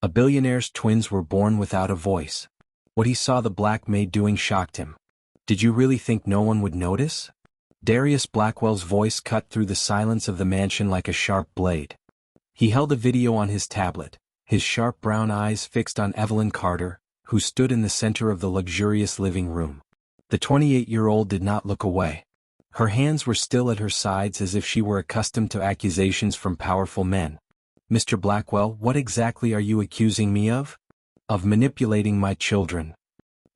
A billionaire's twins were born without a voice. What he saw the black maid doing shocked him. Did you really think no one would notice? Darius Blackwell's voice cut through the silence of the mansion like a sharp blade. He held a video on his tablet, his sharp brown eyes fixed on Evelyn Carter, who stood in the center of the luxurious living room. The 28-year-old did not look away. Her hands were still at her sides as if she were accustomed to accusations from powerful men. Mr. Blackwell, what exactly are you accusing me of? Of manipulating my children.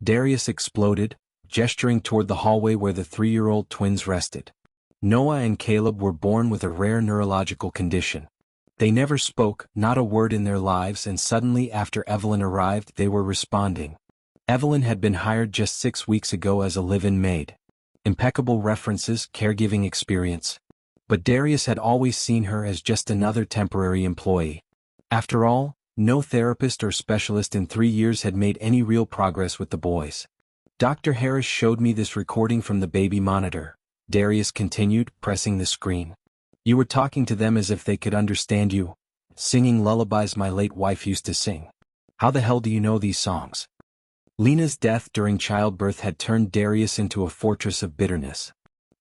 Darius exploded, gesturing toward the hallway where the 3-year-old twins rested. Noah and Caleb were born with a rare neurological condition. They never spoke, not a word in their lives, and suddenly after Evelyn arrived they were responding. Evelyn had been hired just 6 weeks ago as a live-in maid. Impeccable references, caregiving experience. But Darius had always seen her as just another temporary employee. After all, no therapist or specialist in 3 years had made any real progress with the boys. Dr. Harris showed me this recording from the baby monitor, Darius continued, pressing the screen. You were talking to them as if they could understand you, singing lullabies my late wife used to sing. How the hell do you know these songs? Lena's death during childbirth had turned Darius into a fortress of bitterness.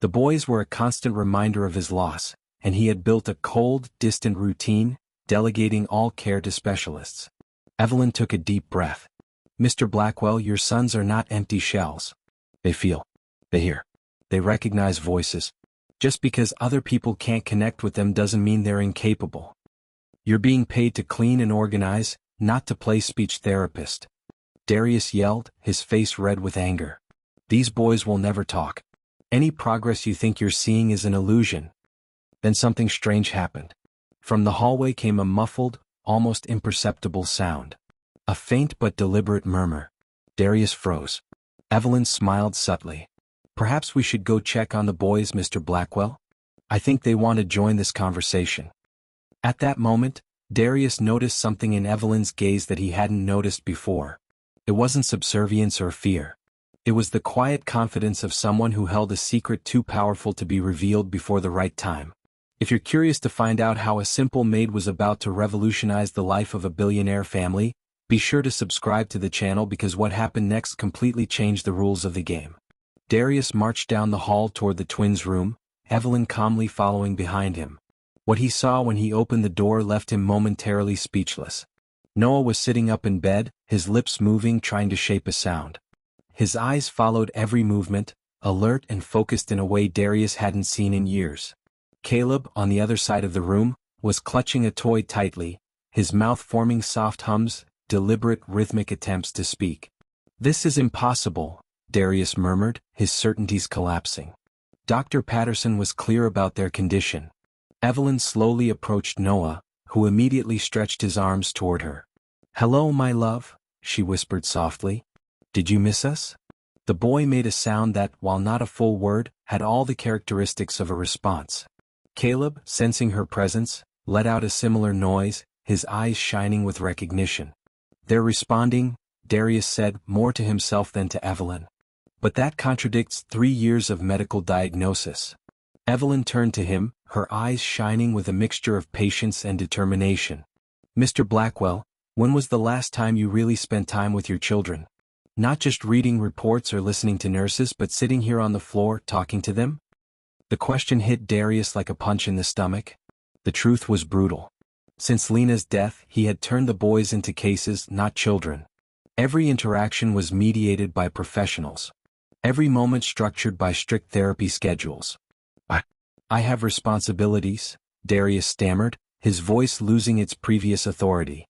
The boys were a constant reminder of his loss, and he had built a cold, distant routine, delegating all care to specialists. Evelyn took a deep breath. Mr. Blackwell, your sons are not empty shells. They feel. They hear. They recognize voices. Just because other people can't connect with them doesn't mean they're incapable. You're being paid to clean and organize, not to play speech therapist. Darius yelled, his face red with anger. These boys will never talk. Any progress you think you're seeing is an illusion. Then something strange happened. From the hallway came a muffled, almost imperceptible sound. A faint but deliberate murmur. Darius froze. Evelyn smiled subtly. Perhaps we should go check on the boys, Mr. Blackwell? I think they want to join this conversation. At that moment, Darius noticed something in Evelyn's gaze that he hadn't noticed before. It wasn't subservience or fear. It was the quiet confidence of someone who held a secret too powerful to be revealed before the right time. If you're curious to find out how a simple maid was about to revolutionize the life of a billionaire family, be sure to subscribe to the channel because what happened next completely changed the rules of the game. Darius marched down the hall toward the twins' room, Evelyn calmly following behind him. What he saw when he opened the door left him momentarily speechless. Noah was sitting up in bed, his lips moving, trying to shape a sound. His eyes followed every movement, alert and focused in a way Darius hadn't seen in years. Caleb, on the other side of the room, was clutching a toy tightly, his mouth forming soft hums, deliberate rhythmic attempts to speak. This is impossible, Darius murmured, his certainties collapsing. Dr. Patterson was clear about their condition. Evelyn slowly approached Noah, who immediately stretched his arms toward her. Hello, my love, she whispered softly. Did you miss us? The boy made a sound that, while not a full word, had all the characteristics of a response. Caleb, sensing her presence, let out a similar noise, his eyes shining with recognition. They're responding, Darius said, more to himself than to Evelyn. But that contradicts 3 years of medical diagnosis. Evelyn turned to him, her eyes shining with a mixture of patience and determination. Mr. Blackwell, when was the last time you really spent time with your children? Not just reading reports or listening to nurses, but sitting here on the floor talking to them? The question hit Darius like a punch in the stomach. The truth was brutal. Since Lena's death, he had turned the boys into cases, not children. Every interaction was mediated by professionals. Every moment structured by strict therapy schedules. I have responsibilities, Darius stammered, his voice losing its previous authority.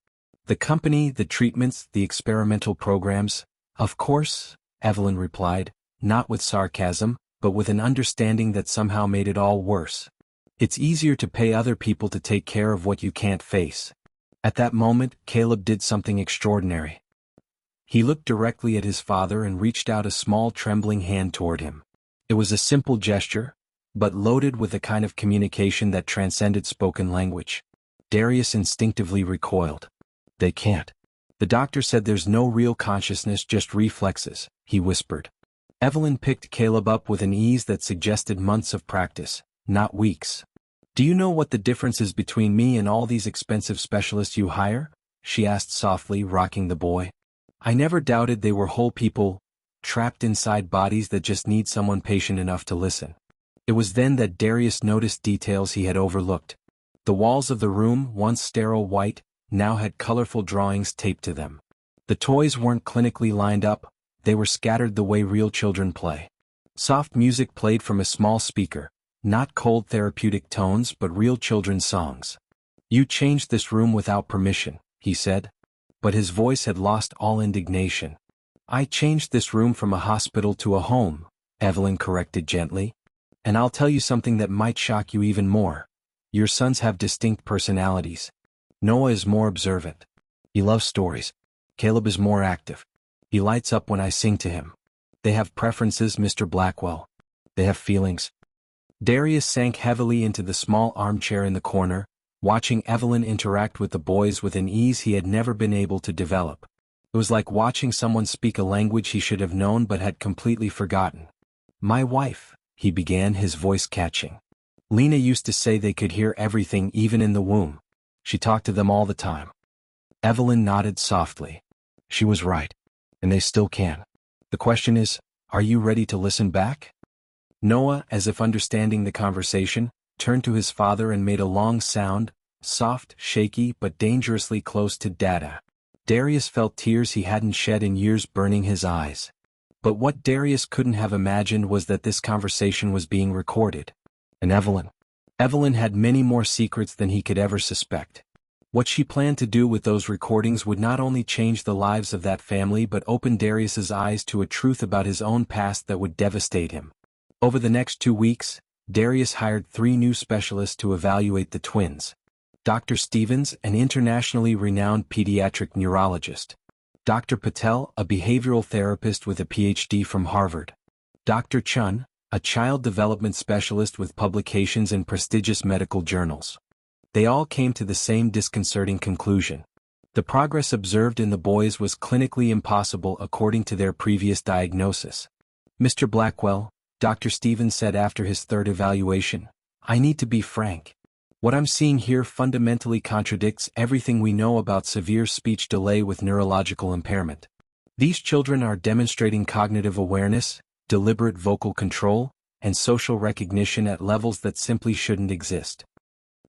The company, the treatments, the experimental programs. Of course, Evelyn replied, not with sarcasm, but with an understanding that somehow made it all worse. It's easier to pay other people to take care of what you can't face. At that moment, Caleb did something extraordinary. He looked directly at his father and reached out a small trembling hand toward him. It was a simple gesture, but loaded with a kind of communication that transcended spoken language. Darius instinctively recoiled. They can't. The doctor said there's no real consciousness, just reflexes, he whispered. Evelyn picked Caleb up with an ease that suggested months of practice, not weeks. Do you know what the difference is between me and all these expensive specialists you hire? she asked softly, rocking the boy. I never doubted they were whole people, trapped inside bodies that just need someone patient enough to listen. It was then that Darius noticed details he had overlooked. The walls of the room, once sterile white, now had colorful drawings taped to them. The toys weren't clinically lined up, they were scattered the way real children play. Soft music played from a small speaker, not cold therapeutic tones but real children's songs. You changed this room without permission, he said. But his voice had lost all indignation. I changed this room from a hospital to a home, Evelyn corrected gently. And I'll tell you something that might shock you even more. Your sons have distinct personalities. Noah is more observant. He loves stories. Caleb is more active. He lights up when I sing to him. They have preferences, Mr. Blackwell. They have feelings. Darius sank heavily into the small armchair in the corner, watching Evelyn interact with the boys with an ease he had never been able to develop. It was like watching someone speak a language he should have known but had completely forgotten. My wife, he began, his voice catching. Lena used to say they could hear everything even in the womb. She talked to them all the time. Evelyn nodded softly. She was right. And they still can. The question is, are you ready to listen back? Noah, as if understanding the conversation, turned to his father and made a long sound, soft, shaky, but dangerously close to Dada. Darius felt tears he hadn't shed in years burning his eyes. But what Darius couldn't have imagined was that this conversation was being recorded. And Evelyn had many more secrets than he could ever suspect. What she planned to do with those recordings would not only change the lives of that family but open Darius's eyes to a truth about his own past that would devastate him. Over the next 2 weeks, Darius hired 3 new specialists to evaluate the twins. Dr. Stevens, an internationally renowned pediatric neurologist. Dr. Patel, a behavioral therapist with a PhD from Harvard. Dr. Chun, a child development specialist with publications in prestigious medical journals. They all came to the same disconcerting conclusion. The progress observed in the boys was clinically impossible according to their previous diagnosis. Mr. Blackwell, Dr. Stevens said after his 3rd evaluation, I need to be frank. What I'm seeing here fundamentally contradicts everything we know about severe speech delay with neurological impairment. These children are demonstrating cognitive awareness, deliberate vocal control, and social recognition at levels that simply shouldn't exist.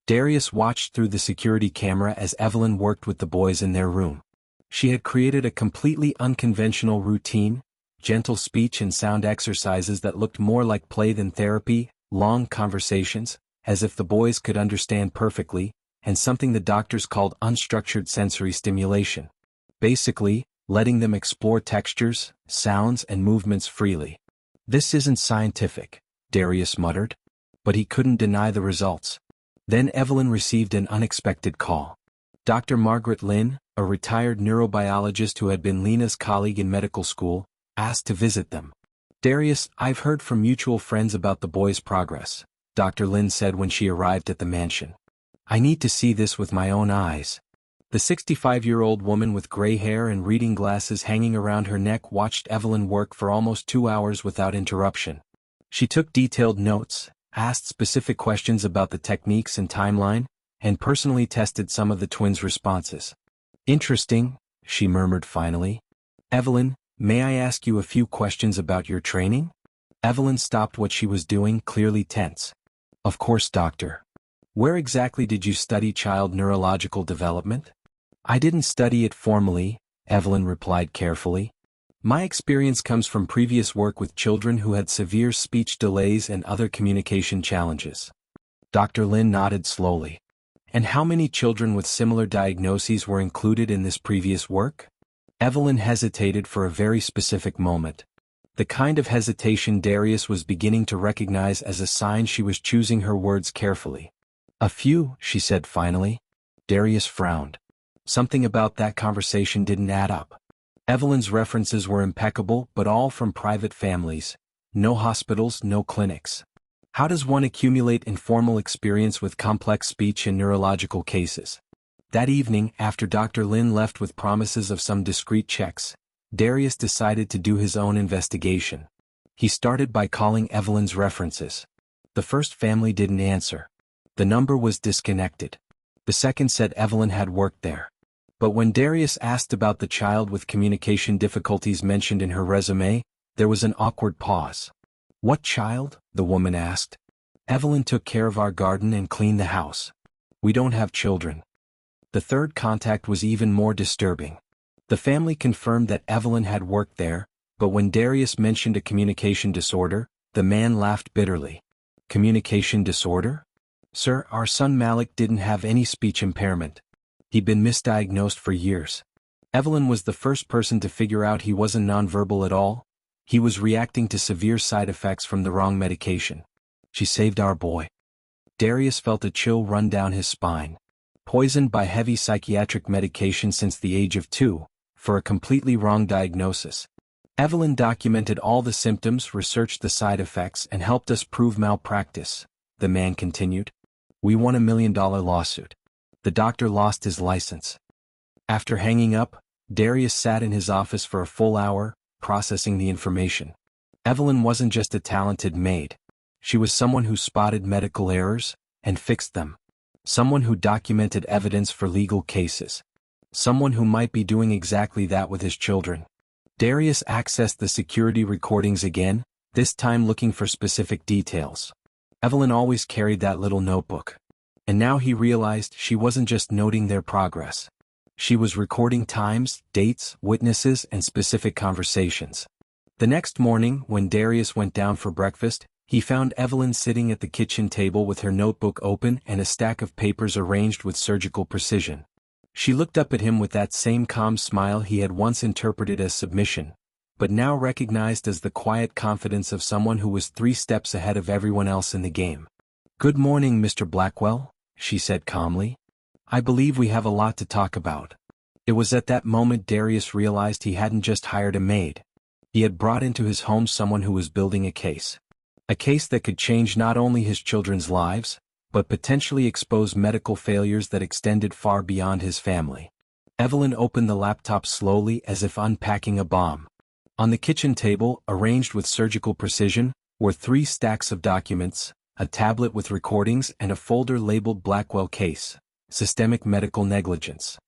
Darius watched through the security camera as Evelyn worked with the boys in their room. She had created a completely unconventional routine, gentle speech and sound exercises that looked more like play than therapy, long conversations, as if the boys could understand perfectly, and something the doctors called unstructured sensory stimulation. Basically, letting them explore textures, sounds, and movements freely. This isn't scientific, Darius muttered. But he couldn't deny the results. Then Evelyn received an unexpected call. Dr. Margaret Lynn, a retired neurobiologist who had been Lena's colleague in medical school, asked to visit them. Darius, I've heard from mutual friends about the boys' progress, Dr. Lynn said when she arrived at the mansion. I need to see this with my own eyes. The 65-year-old woman with gray hair and reading glasses hanging around her neck watched Evelyn work for almost 2 hours without interruption. She took detailed notes, asked specific questions about the techniques and timeline, and personally tested some of the twins' responses. Interesting, she murmured finally. Evelyn, may I ask you a few questions about your training? Evelyn stopped what she was doing, clearly tense. Of course, doctor. Where exactly did you study child neurological development? I didn't study it formally, Evelyn replied carefully. My experience comes from previous work with children who had severe speech delays and other communication challenges. Dr. Lynn nodded slowly. And how many children with similar diagnoses were included in this previous work? Evelyn hesitated for a very specific moment. The kind of hesitation Darius was beginning to recognize as a sign she was choosing her words carefully. A few, she said finally. Darius frowned. Something about that conversation didn't add up. Evelyn's references were impeccable, but all from private families. No hospitals, no clinics. How does one accumulate informal experience with complex speech and neurological cases? That evening, after Dr. Lynn left with promises of some discreet checks, Darius decided to do his own investigation. He started by calling Evelyn's references. The first family didn't answer. The number was disconnected. The second said Evelyn had worked there. But when Darius asked about the child with communication difficulties mentioned in her resume, there was an awkward pause. "What child?" the woman asked. "Evelyn took care of our garden and cleaned the house. We don't have children." The third contact was even more disturbing. The family confirmed that Evelyn had worked there, but when Darius mentioned a communication disorder, the man laughed bitterly. "Communication disorder? Sir, our son Malik didn't have any speech impairment. He'd been misdiagnosed for years. Evelyn was the first person to figure out he wasn't nonverbal at all. He was reacting to severe side effects from the wrong medication. She saved our boy." Darius felt a chill run down his spine. Poisoned by heavy psychiatric medication since the age of 2, for a completely wrong diagnosis. "Evelyn documented all the symptoms, researched the side effects, and helped us prove malpractice," the man continued. "We won $1 million lawsuit. The doctor lost his license." After hanging up, Darius sat in his office for a full hour, processing the information. Evelyn wasn't just a talented maid. She was someone who spotted medical errors and fixed them. Someone who documented evidence for legal cases. Someone who might be doing exactly that with his children. Darius accessed the security recordings again, this time looking for specific details. Evelyn always carried that little notebook. And now he realized she wasn't just noting their progress. She was recording times, dates, witnesses, and specific conversations. The next morning, when Darius went down for breakfast, he found Evelyn sitting at the kitchen table with her notebook open and a stack of papers arranged with surgical precision. She looked up at him with that same calm smile he had once interpreted as submission, but now recognized as the quiet confidence of someone who was 3 steps ahead of everyone else in the game. "Good morning, Mr. Blackwell," she said calmly. "I believe we have a lot to talk about." It was at that moment Darius realized he hadn't just hired a maid. He had brought into his home someone who was building a case. A case that could change not only his children's lives, but potentially expose medical failures that extended far beyond his family. Evelyn opened the laptop slowly as if unpacking a bomb. On the kitchen table, arranged with surgical precision, were 3 stacks of documents, a tablet with recordings and a folder labeled Blackwell Case, Systemic Medical Negligence.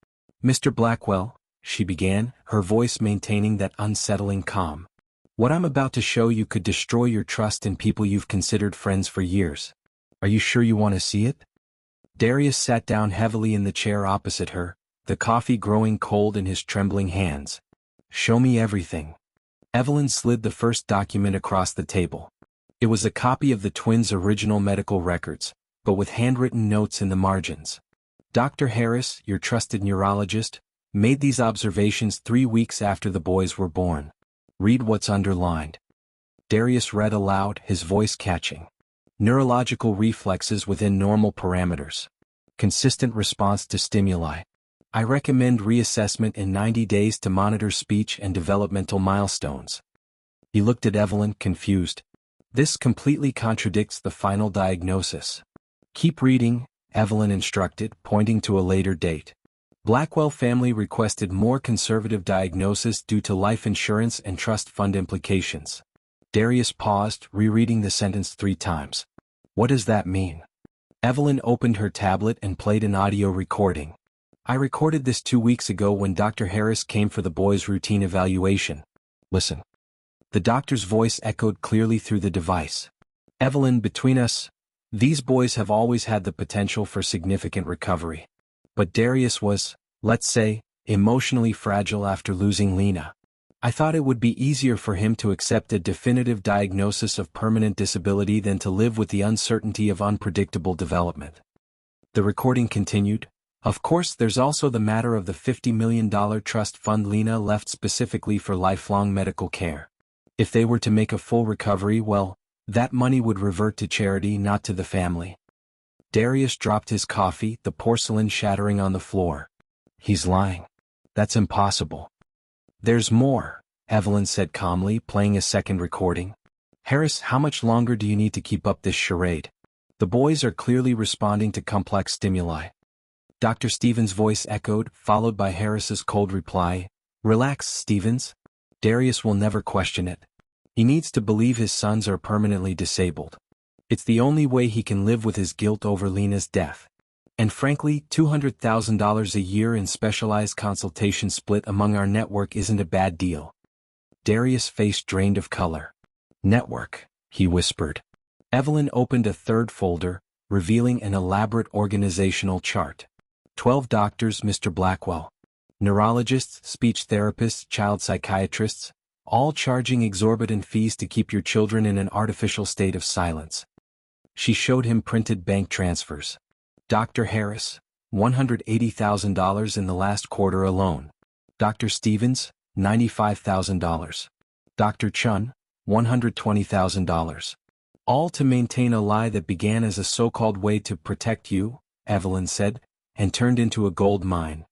"Mr. Blackwell," she began, her voice maintaining that unsettling calm. "What I'm about to show you could destroy your trust in people you've considered friends for years. Are you sure you want to see it?" Darius sat down heavily in the chair opposite her, the coffee growing cold in his trembling hands. "Show me everything." Evelyn slid the first document across the table. It was a copy of the twins' original medical records, but with handwritten notes in the margins. "Dr. Harris, your trusted neurologist, made these observations 3 weeks after the boys were born. Read what's underlined." Darius read aloud, his voice catching. "Neurological reflexes within normal parameters. Consistent response to stimuli. I recommend reassessment in 90 days to monitor speech and developmental milestones." He looked at Evelyn, confused. "This completely contradicts the final diagnosis." "Keep reading," Evelyn instructed, pointing to a later date. Blackwell family requested more conservative diagnosis due to life insurance and trust fund implications. Darius paused, rereading the sentence 3 times. "What does that mean?" Evelyn opened her tablet and played an audio recording. "I recorded this 2 weeks ago when Dr. Harris came for the boys' routine evaluation. Listen." The doctor's voice echoed clearly through the device. "Evelyn, between us, these boys have always had the potential for significant recovery. But Darius was, let's say, emotionally fragile after losing Lena. I thought it would be easier for him to accept a definitive diagnosis of permanent disability than to live with the uncertainty of unpredictable development." The recording continued. "Of course, there's also the matter of the $50 million trust fund Lena left specifically for lifelong medical care. If they were to make a full recovery, well, that money would revert to charity, not to the family." Darius dropped his coffee, the porcelain shattering on the floor. "He's lying. That's impossible." "There's more," Evelyn said calmly, playing a second recording. "Harris, how much longer do you need to keep up this charade? The boys are clearly responding to complex stimuli." Dr. Stevens' voice echoed, followed by Harris's cold reply, "Relax, Stevens. Darius will never question it. He needs to believe his sons are permanently disabled. It's the only way he can live with his guilt over Lena's death. And frankly, $200,000 a year in specialized consultation split among our network isn't a bad deal. Darius' face drained of color. Network, he whispered. Evelyn opened a third folder, revealing an elaborate organizational chart. 12 doctors, Mr. Blackwell. Neurologists, speech therapists, child psychiatrists, all charging exorbitant fees to keep your children in an artificial state of silence. She showed him printed bank transfers. Dr. Harris, $180,000 in the last quarter alone. Dr. Stevens, $95,000. Dr. Chun, $120,000. All to maintain a lie that began as a so-called way to protect you, Evelyn said, and turned into a gold mine.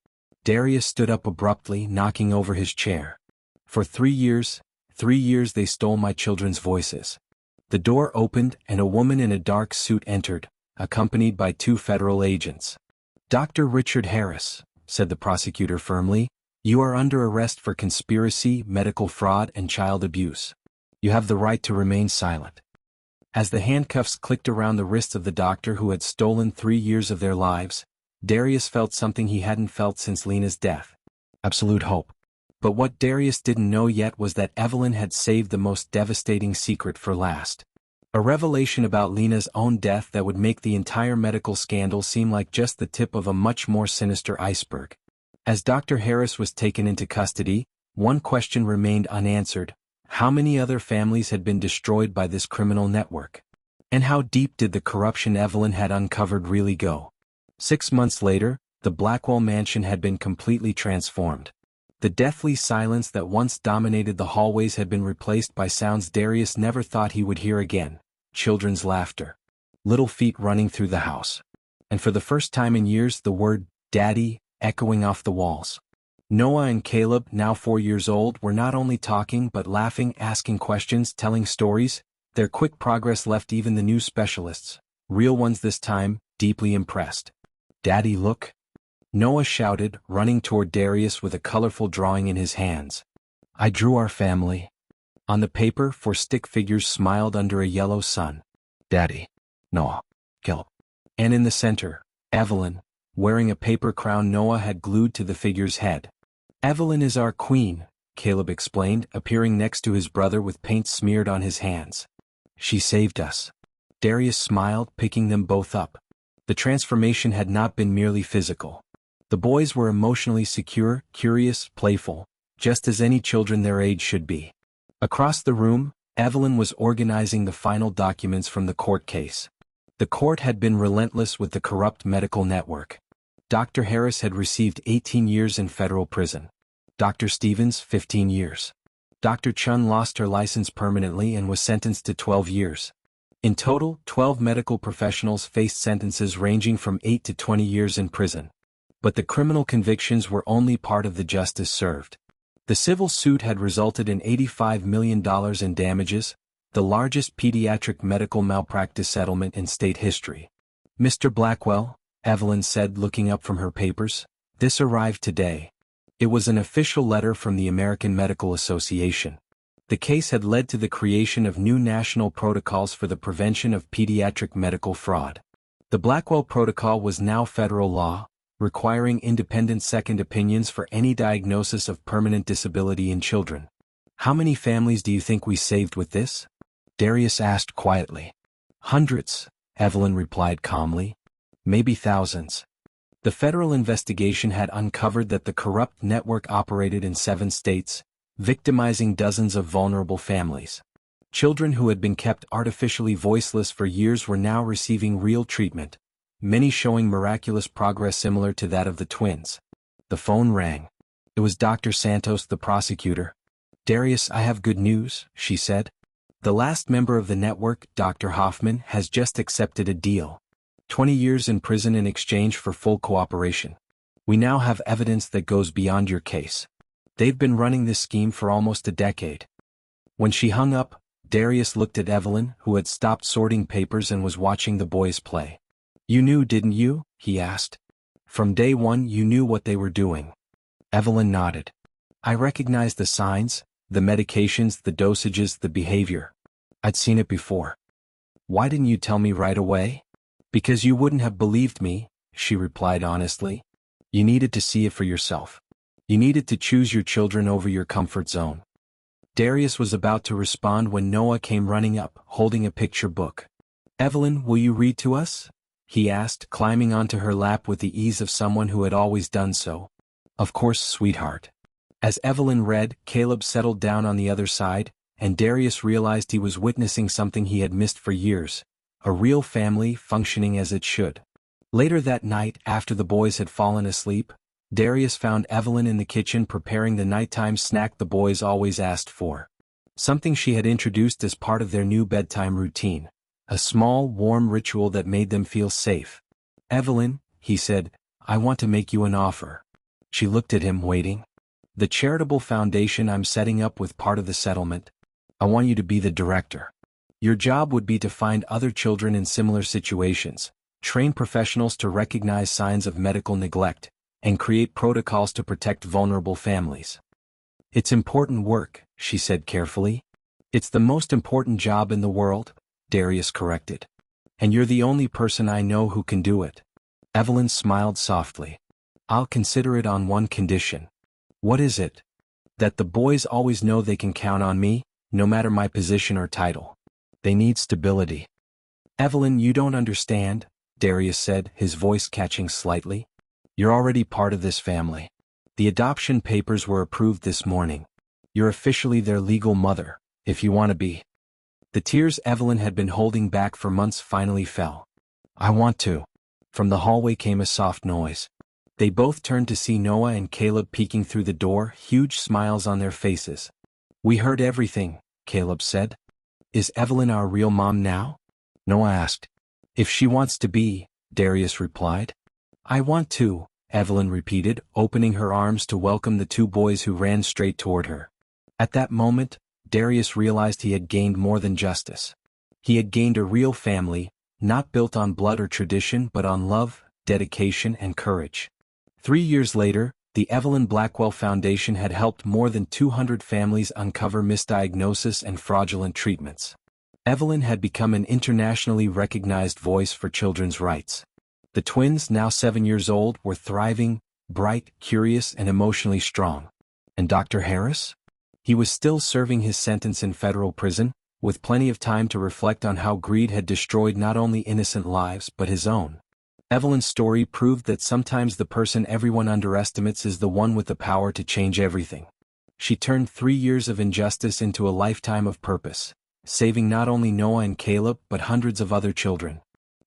Darius stood up abruptly, knocking over his chair. For 3 years they stole my children's voices. The door opened and a woman in a dark suit entered, accompanied by 2 federal agents. Dr. Richard Harris, said the prosecutor firmly, you are under arrest for conspiracy, medical fraud, and child abuse. You have the right to remain silent. As the handcuffs clicked around the wrists of the doctor who had stolen 3 years of their lives, Darius felt something he hadn't felt since Lena's death. Absolute hope. But what Darius didn't know yet was that Evelyn had saved the most devastating secret for last. A revelation about Lena's own death that would make the entire medical scandal seem like just the tip of a much more sinister iceberg. As Dr. Harris was taken into custody, one question remained unanswered. How many other families had been destroyed by this criminal network? And how deep did the corruption Evelyn had uncovered really go? 6 months later, the Blackwell mansion had been completely transformed. The deathly silence that once dominated the hallways had been replaced by sounds Darius never thought he would hear again. Children's laughter. Little feet running through the house. And for the first time in years the word, Daddy, echoing off the walls. Noah and Caleb, now 4 years old, were not only talking but laughing, asking questions, telling stories. Their quick progress left even the new specialists, real ones this time, deeply impressed. Daddy, look. Noah shouted, running toward Darius with a colorful drawing in his hands. I drew our family. On the paper, 4 stick figures smiled under a yellow sun. Daddy. Noah. Caleb. And in the center, Evelyn, wearing a paper crown Noah had glued to the figure's head. Evelyn is our queen, Caleb explained, appearing next to his brother with paint smeared on his hands. She saved us. Darius smiled, picking them both up. The transformation had not been merely physical. The boys were emotionally secure, curious, playful, just as any children their age should be. Across the room, Evelyn was organizing the final documents from the court case. The court had been relentless with the corrupt medical network. Dr. Harris had received 18 years in federal prison. Dr. Stevens, 15 years. Dr. Chun lost her license permanently and was sentenced to 12 years. In total, 12 medical professionals faced sentences ranging from 8 to 20 years in prison. But the criminal convictions were only part of the justice served. The civil suit had resulted in $85 million in damages, the largest pediatric medical malpractice settlement in state history. Mr. Blackwell, Evelyn said, looking up from her papers, this arrived today. It was an official letter from the American Medical Association. The case had led to the creation of new national protocols for the prevention of pediatric medical fraud. The Blackwell Protocol was now federal law, requiring independent second opinions for any diagnosis of permanent disability in children. How many families do you think we saved with this? Darius asked quietly. Hundreds, Evelyn replied calmly. Maybe thousands. The federal investigation had uncovered that the corrupt network operated in 7 states, victimizing dozens of vulnerable families. Children who had been kept artificially voiceless for years were now receiving real treatment, many showing miraculous progress similar to that of the twins. The phone rang. It was Dr. Santos, the prosecutor. Darius, I have good news, she said. The last member of the network, Dr. Hoffman, has just accepted a deal. 20 years in prison in exchange for full cooperation. We now have evidence that goes beyond your case. They've been running this scheme for almost a decade. When she hung up, Darius looked at Evelyn, who had stopped sorting papers and was watching the boys play. You knew, didn't you? He asked. From day one you knew what they were doing. Evelyn nodded. I recognized the signs, the medications, the dosages, the behavior. I'd seen it before. Why didn't you tell me right away? Because you wouldn't have believed me, she replied honestly. You needed to see it for yourself. You needed to choose your children over your comfort zone. Darius was about to respond when Noah came running up, holding a picture book. Evelyn, will you read to us? He asked, climbing onto her lap with the ease of someone who had always done so. Of course, sweetheart. As Evelyn read, Caleb settled down on the other side, and Darius realized he was witnessing something he had missed for years, a real family functioning as it should. Later that night, after the boys had fallen asleep, Darius found Evelyn in the kitchen preparing the nighttime snack the boys always asked for. Something she had introduced as part of their new bedtime routine. A small, warm ritual that made them feel safe. Evelyn, he said, I want to make you an offer. She looked at him, waiting. The charitable foundation I'm setting up with part of the settlement. I want you to be the director. Your job would be to find other children in similar situations, train professionals to recognize signs of medical neglect, and create protocols to protect vulnerable families. It's important work, she said carefully. It's the most important job in the world, Darius corrected. And you're the only person I know who can do it. Evelyn smiled softly. I'll consider it on one condition. What is it? That the boys always know they can count on me, no matter my position or title. They need stability. Evelyn, you don't understand, Darius said, his voice catching slightly. You're already part of this family. The adoption papers were approved this morning. You're officially their legal mother, if you want to be. The tears Evelyn had been holding back for months finally fell. I want to. From the hallway came a soft noise. They both turned to see Noah and Caleb peeking through the door, huge smiles on their faces. We heard everything, Caleb said. Is Evelyn our real mom now? Noah asked. If she wants to be, Darius replied. I want to, Evelyn repeated, opening her arms to welcome the two boys who ran straight toward her. At that moment, Darius realized he had gained more than justice. He had gained a real family, not built on blood or tradition but on love, dedication and courage. 3 years later, the Evelyn Blackwell Foundation had helped more than 200 families uncover misdiagnosis and fraudulent treatments. Evelyn had become an internationally recognized voice for children's rights. The twins, now 7 years old, were thriving, bright, curious and emotionally strong. And Dr. Harris? He was still serving his sentence in federal prison, with plenty of time to reflect on how greed had destroyed not only innocent lives but his own. Evelyn's story proved that sometimes the person everyone underestimates is the one with the power to change everything. She turned 3 years of injustice into a lifetime of purpose, saving not only Noah and Caleb but hundreds of other children.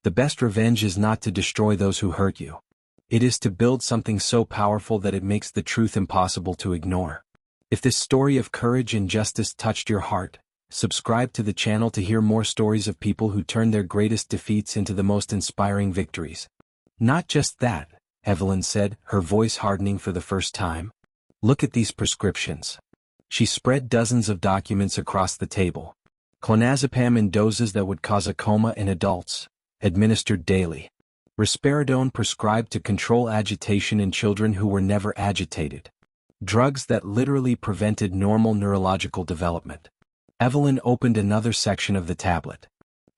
The best revenge is not to destroy those who hurt you. It is to build something so powerful that it makes the truth impossible to ignore. If this story of courage and justice touched your heart, subscribe to the channel to hear more stories of people who turned their greatest defeats into the most inspiring victories. Not just that, Evelyn said, her voice hardening for the first time. Look at these prescriptions. She spread dozens of documents across the table. Clonazepam in doses that would cause a coma in adults, administered daily. Risperidone prescribed to control agitation in children who were never agitated. Drugs that literally prevented normal neurological development. Evelyn opened another section of the tablet.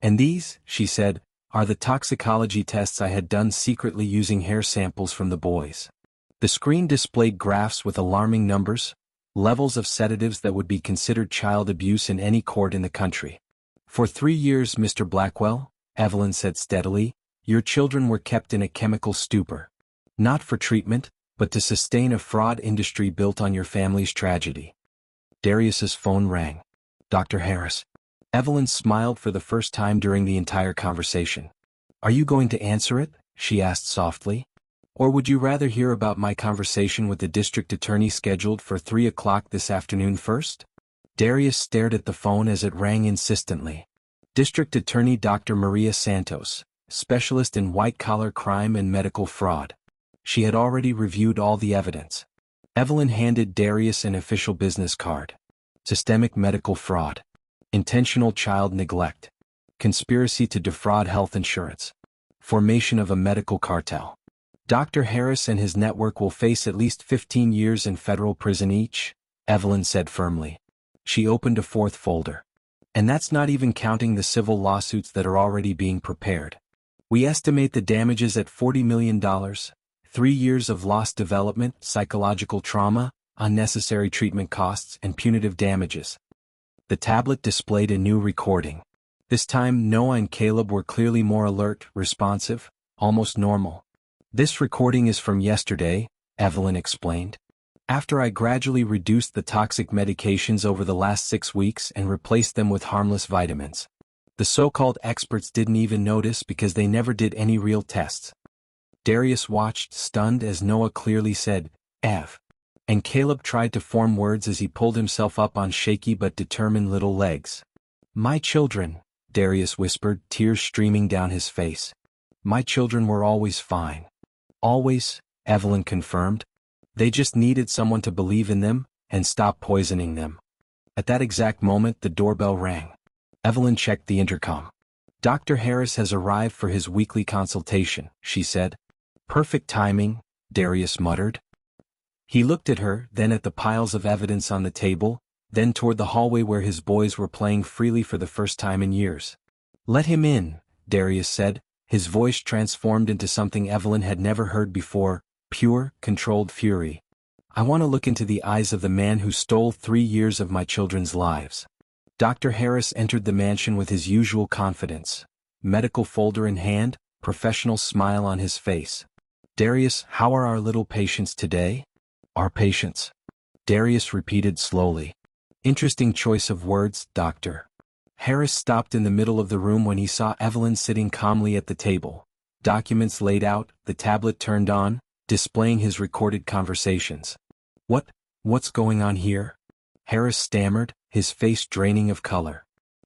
And these, she said, are the toxicology tests I had done secretly using hair samples from the boys. The screen displayed graphs with alarming numbers, levels of sedatives that would be considered child abuse in any court in the country. For 3 years, Mr. Blackwell, Evelyn said steadily, your children were kept in a chemical stupor. Not for treatment, but to sustain a fraud industry built on your family's tragedy. Darius's phone rang. Dr. Harris. Evelyn smiled for the first time during the entire conversation. Are you going to answer it? She asked softly. Or would you rather hear about my conversation with the district attorney scheduled for 3 o'clock this afternoon first? Darius stared at the phone as it rang insistently. District Attorney Dr. Maria Santos, specialist in white-collar crime and medical fraud. She had already reviewed all the evidence. Evelyn handed Darius an official business card. Systemic medical fraud. Intentional child neglect. Conspiracy to defraud health insurance. Formation of a medical cartel. Dr. Harris and his network will face at least 15 years in federal prison each, Evelyn said firmly. She opened a 4th folder. And that's not even counting the civil lawsuits that are already being prepared. We estimate the damages at $40 million, 3 years of lost development, psychological trauma, unnecessary treatment costs, and punitive damages. The tablet displayed a new recording. This time Noah and Caleb were clearly more alert, responsive, almost normal. This recording is from yesterday, Evelyn explained. After I gradually reduced the toxic medications over the last 6 weeks and replaced them with harmless vitamins. The so-called experts didn't even notice because they never did any real tests. Darius watched, stunned, as Noah clearly said, "Ev." And Caleb tried to form words as he pulled himself up on shaky but determined little legs. "My children," Darius whispered, tears streaming down his face. "My children were always fine." "Always," Evelyn confirmed. "They just needed someone to believe in them and stop poisoning them." At that exact moment the doorbell rang. Evelyn checked the intercom. "Dr. Harris has arrived for his weekly consultation," she said. "Perfect timing," Darius muttered. He looked at her, then at the piles of evidence on the table, then toward the hallway where his boys were playing freely for the first time in years. "Let him in," Darius said, his voice transformed into something Evelyn had never heard before, pure, controlled fury. "I want to look into the eyes of the man who stole 3 years of my children's lives." Dr. Harris entered the mansion with his usual confidence. Medical folder in hand, professional smile on his face. "Darius, how are our little patients today?" "Our patients?" Darius repeated slowly. "Interesting choice of words, Doctor." Harris stopped in the middle of the room when he saw Evelyn sitting calmly at the table. Documents laid out, the tablet turned on, displaying his recorded conversations. What's going on here?" Harris stammered, his face draining of color.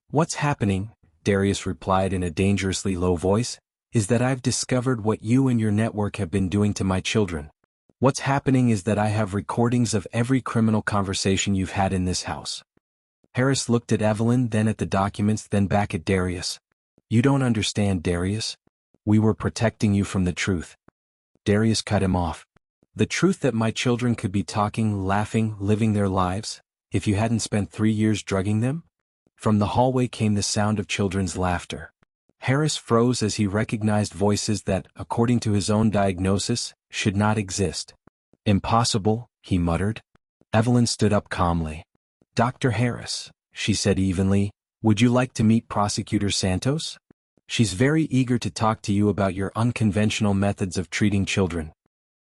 "What's happening," Darius replied in a dangerously low voice, "is that I've discovered what you and your network have been doing to my children. What's happening is that I have recordings of every criminal conversation you've had in this house." Harris looked at Evelyn, then at the documents, then back at Darius. "You don't understand, Darius. We were protecting you from the truth." Darius cut him off. "The truth that my children could be talking, laughing, living their lives, if you hadn't spent 3 years drugging them?" From the hallway came the sound of children's laughter. Harris froze as he recognized voices that, according to his own diagnosis, should not exist. "Impossible," he muttered. Evelyn stood up calmly. "Dr. Harris," she said evenly, "would you like to meet Prosecutor Santos? She's very eager to talk to you about your unconventional methods of treating children."